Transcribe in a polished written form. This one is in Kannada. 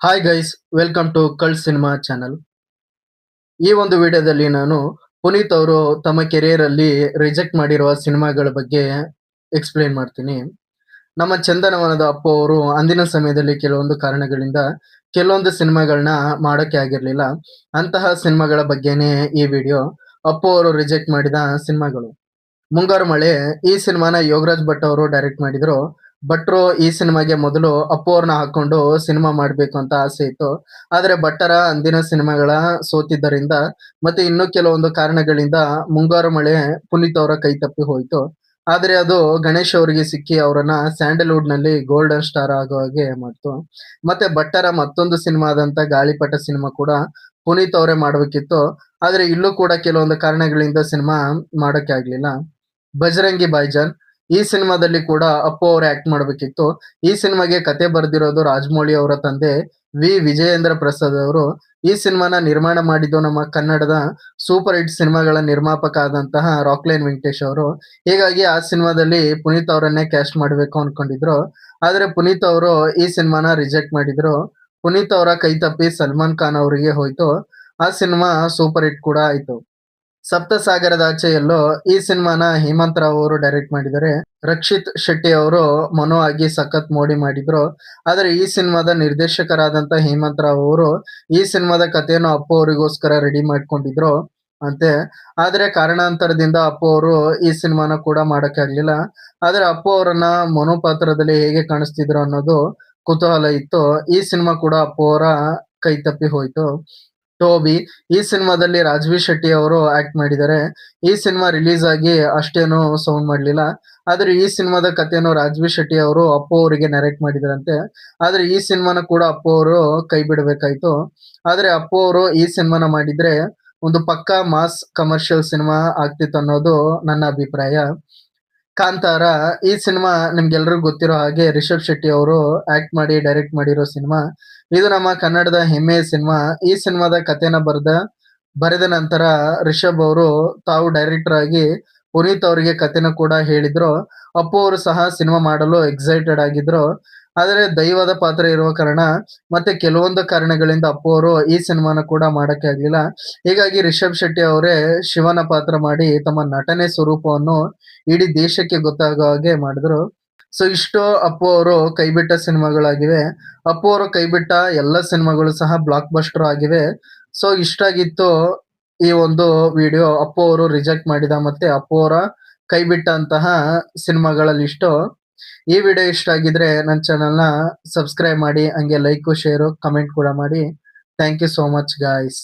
Hi guys, welcome to cult cinema channel. ಈ ಒಂದು ವಿಡಿಯೋದಲ್ಲಿ ನಾನು ಪುನೀತ್ ಅವರು ತಮ್ಮ ಕೆರಿಯರ್ ಅಲ್ಲಿ ರಿಜೆಕ್ಟ್ ಮಾಡಿರುವ ಸಿನಿಮಾಗಳ ಬಗ್ಗೆ ಎಕ್ಸ್ಪ್ಲೇನ್ ಮಾಡ್ತೀನಿ. ನಮ್ಮ ಚಂದನವನದ ಅಪ್ಪು ಅವರು ಅಂದಿನ ಸಮಯದಲ್ಲಿ ಕೆಲವೊಂದು ಕಾರಣಗಳಿಂದ ಕೆಲವೊಂದು ಸಿನಿಮಾಗಳನ್ನ ಮಾಡೋಕೆ ಆಗಿರ್ಲಿಲ್ಲ. ಅಂತಹ ಸಿನಿಮಾಗಳ ಬಗ್ಗೆನೇ ಈ ವಿಡಿಯೋ. ಅಪ್ಪು ಅವರು ರಿಜೆಕ್ಟ್ ಮಾಡಿದ ಸಿನಿಮಾಗಳು. ಮುಂಗಾರು ಮಳೆ ಈ ಸಿನಿಮಾನ ಯೋಗರಾಜ್ ಭಟ್ ಅವರು ಡೈರೆಕ್ಟ್ ಮಾಡಿದ್ರು. ಭಟ್ರು ಈ ಸಿನಿಮಾಗೆ ಮೊದಲು ಅಪ್ಪು ಅವ್ರನ್ನ ಹಾಕೊಂಡು ಸಿನಿಮಾ ಮಾಡ್ಬೇಕು ಅಂತ ಆಸೆ ಇತ್ತು. ಆದ್ರೆ ಭಟ್ಟರ ಅಂದಿನ ಸಿನಿಮಾಗಳ ಸೋತಿದ್ದರಿಂದ ಮತ್ತೆ ಇನ್ನೂ ಕೆಲವೊಂದು ಕಾರಣಗಳಿಂದ ಮುಂಗಾರು ಮಳೆ ಪುನೀತ್ ಅವರ ಕೈ ತಪ್ಪಿ ಹೋಯ್ತು. ಆದ್ರೆ ಅದು ಗಣೇಶ್ ಅವರಿಗೆ ಸಿಕ್ಕಿ ಅವರನ್ನ ಸ್ಯಾಂಡಲ್ವುಡ್ ನಲ್ಲಿ ಗೋಲ್ಡನ್ ಸ್ಟಾರ್ ಆಗೋ ಹಾಗೆ ಮಾಡ್ತು. ಮತ್ತೆ ಭಟ್ಟರ ಮತ್ತೊಂದು ಸಿನಿಮಾ ಆದಂತ ಗಾಳಿಪಟ ಸಿನಿಮಾ ಕೂಡ ಪುನೀತ್ ಅವರೇ ಮಾಡ್ಬೇಕಿತ್ತು. ಆದ್ರೆ ಇಲ್ಲೂ ಕೂಡ ಕೆಲವೊಂದು ಕಾರಣಗಳಿಂದ ಸಿನಿಮಾ ಮಾಡೋಕೆ ಆಗ್ಲಿಲ್ಲ. ಬಜರಂಗಿ ಭಾಯ್ಜಾನ್ ಈ ಸಿನಿಮಾದಲ್ಲಿ ಕೂಡ ಅಪ್ಪು ಅವ್ರು ಆಕ್ಟ್ ಮಾಡ್ಬೇಕಿತ್ತು. ಈ ಸಿನಿಮಾಗೆ ಕತೆ ಬರೆದಿರೋದು ರಾಜಮೌಳಿ ಅವರ ತಂದೆ ವಿ ವಿಜಯೇಂದ್ರ ಪ್ರಸಾದ್ ಅವರು. ಈ ಸಿನಿಮಾನ ನಿರ್ಮಾಣ ಮಾಡಿದ್ದು ನಮ್ಮ ಕನ್ನಡದ ಸೂಪರ್ ಹಿಟ್ ಸಿನಿಮಾಗಳ ನಿರ್ಮಾಪಕ ಆದಂತಹ ರಾಕ್ಲೈನ್ ವೆಂಕಟೇಶ್ ಅವರು. ಹೀಗಾಗಿ ಆ ಸಿನಿಮಾದಲ್ಲಿ ಪುನೀತ್ ಅವರನ್ನೇ ಕ್ಯಾಸ್ಟ್ ಮಾಡ್ಬೇಕು ಅನ್ಕೊಂಡಿದ್ರು. ಆದ್ರೆ ಪುನೀತ್ ಅವರು ಈ ಸಿನಿಮಾನ ರಿಜೆಕ್ಟ್ ಮಾಡಿದ್ರು. ಪುನೀತ್ ಅವರ ಕೈ ತಪ್ಪಿ ಸಲ್ಮಾನ್ ಖಾನ್ ಅವರಿಗೆ ಹೋಯ್ತು. ಆ ಸಿನಿಮಾ ಸೂಪರ್ ಹಿಟ್ ಕೂಡ ಆಯ್ತು. ಸಪ್ತಸಾಗರದಾಚೆಯಲ್ಲೋ ಈ ಸಿನಿಮಾನ ಹೇಮಂತ್ ರಾವ್ ಅವರು ಡೈರೆಕ್ಟ್ ಮಾಡಿದ್ದಾರೆ. ರಕ್ಷಿತ್ ಶೆಟ್ಟಿ ಅವರು ಮನೋ ಆಗಿ ಸಖತ್ ಮೋಡಿ ಮಾಡಿದ್ರು. ಆದ್ರೆ ಈ ಸಿನಿಮಾದ ನಿರ್ದೇಶಕರಾದಂತ ಹೇಮಂತ್ ರಾವ್ ಅವರು ಈ ಸಿನಿಮಾದ ಕಥೆಯನ್ನು ಅಪ್ಪು ಅವರಿಗೋಸ್ಕರ ರೆಡಿ ಮಾಡ್ಕೊಂಡಿದ್ರು ಅಂತೆ. ಆದ್ರೆ ಕಾರಣಾಂತರದಿಂದ ಅಪ್ಪು ಅವರು ಈ ಸಿನಿಮಾನ ಕೂಡ ಮಾಡಕ್ ಆಗ್ಲಿಲ್ಲ. ಆದ್ರೆ ಅಪ್ಪು ಅವರನ್ನ ಮನೋ ಪಾತ್ರದಲ್ಲಿ ಹೇಗೆ ಕಾಣಿಸ್ತಿದ್ರು ಅನ್ನೋದು ಕುತೂಹಲ ಇತ್ತು. ಈ ಸಿನಿಮಾ ಕೂಡ ಅಪ್ಪು ಅವರ ಕೈ ತಪ್ಪಿ ಹೋಯ್ತು. ಟೋಬಿ ಈ ಸಿನಿಮಾದಲ್ಲಿ ರಾಜ್‌ವಿ ಶೆಟ್ಟಿ ಅವರು ಆಕ್ಟ್ ಮಾಡಿದ್ದಾರೆ. ಈ ಸಿನಿಮಾ ರಿಲೀಸ್ ಆಗಿ ಅಷ್ಟೇನು ಸೌಂಡ್ ಮಾಡ್ಲಿಲ್ಲ. ಆದ್ರೆ ಈ ಸಿನಿಮಾದ ಕಥೆಯನ್ನು ರಾಜ್‌ವಿ ಶೆಟ್ಟಿ ಅವರು ಅಪ್ಪು ಅವರಿಗೆ ನರೇಟ್ ಮಾಡಿದ್ರಂತೆ. ಆದ್ರೆ ಈ ಸಿನಿಮಾನ ಕೂಡ ಅಪ್ಪು ಅವರು ಕೈ ಬಿಡಬೇಕಾಯ್ತು. ಆದ್ರೆ ಅಪ್ಪು ಅವರು ಈ ಸಿನಿಮಾನ ಮಾಡಿದ್ರೆ ಒಂದು ಪಕ್ಕಾ ಮಾಸ್ ಕಮರ್ಷಿಯಲ್ ಸಿನಿಮಾ ಆಗ್ತಿತ್ತು ಅನ್ನೋದು ನನ್ನ ಅಭಿಪ್ರಾಯ. ಕಾಂತಾರ ಈ ಸಿನಿಮಾ ನಿಮ್ಗೆಲ್ರಿಗೂ ಗೊತ್ತಿರೋ ಹಾಗೆ ರಿಷಬ್ ಶೆಟ್ಟಿ ಅವರು ಆಕ್ಟ್ ಮಾಡಿ ಡೈರೆಕ್ಟ್ ಮಾಡಿರೋ ಸಿನಿಮಾ. ಇದು ನಮ್ಮ ಕನ್ನಡದ ಹೆಮ್ಮೆಯ ಸಿನಿಮಾ. ಈ ಸಿನಿಮಾದ ಕಥೆನ ಬರೆದ ನಂತರ ರಿಷಬ್ ಅವರು ತಾವು ಡೈರೆಕ್ಟರ್ ಆಗಿ ಪುನೀತ್ ಅವರಿಗೆ ಕಥೆನ ಕೂಡ ಹೇಳಿದ್ರು. ಅಪ್ಪು ಅವರು ಸಹ ಸಿನಿಮಾ ಮಾಡಲು ಎಕ್ಸೈಟೆಡ್ ಆಗಿದ್ರು. ಆದ್ರೆ ದೈವದ ಪಾತ್ರ ಇರುವ ಕಾರಣ ಮತ್ತೆ ಕೆಲವೊಂದು ಕಾರಣಗಳಿಂದ ಅಪ್ಪು ಅವರು ಈ ಸಿನಿಮಾನ ಕೂಡ ಮಾಡಕ್ಕೆ ಆಗ್ಲಿಲ್ಲ. ಹೀಗಾಗಿ ರಿಷಬ್ ಶೆಟ್ಟಿ ಅವರೇ ಶಿವನ ಪಾತ್ರ ಮಾಡಿ ತಮ್ಮ ನಟನೆ ಸ್ವರೂಪವನ್ನು ಇಡೀ ದೇಶಕ್ಕೆ ಗೊತ್ತಾಗೋ ಹಾಗೆ ಮಾಡಿದ್ರು. ಸೊ ಇಷ್ಟು ಅಪ್ಪು ಅವರು ಕೈಬಿಟ್ಟ ಸಿನಿಮಾಗಳಾಗಿವೆ. ಅಪ್ಪು ಅವರು ಕೈಬಿಟ್ಟ ಎಲ್ಲ ಸಿನಿಮಾಗಳು ಸಹ ಬ್ಲಾಕ್ ಬಸ್ಟರ್ ಆಗಿವೆ. ಸೊ ಇಷ್ಟಾಗಿತ್ತು ಈ ಒಂದು ವಿಡಿಯೋ. ಅಪ್ಪು ಅವರು ರಿಜೆಕ್ಟ್ ಮಾಡಿದ ಮತ್ತೆ ಅಪ್ಪು ಅವರ ಕೈಬಿಟ್ಟಂತಹ ಸಿನಿಮಾಗಳ ಲಿಸ್ಟು. ಈ ವಿಡಿಯೋ ಇಷ್ಟ ಆಗಿದ್ರೆ ನನ್ನ ಚಾನಲ್ನ ಸಬ್ಸ್ಕ್ರೈಬ್ ಮಾಡಿ, ಹಂಗೆ ಲೈಕ್ ಶೇರು ಕಮೆಂಟ್ ಕೂಡ ಮಾಡಿ. Thank you so much guys.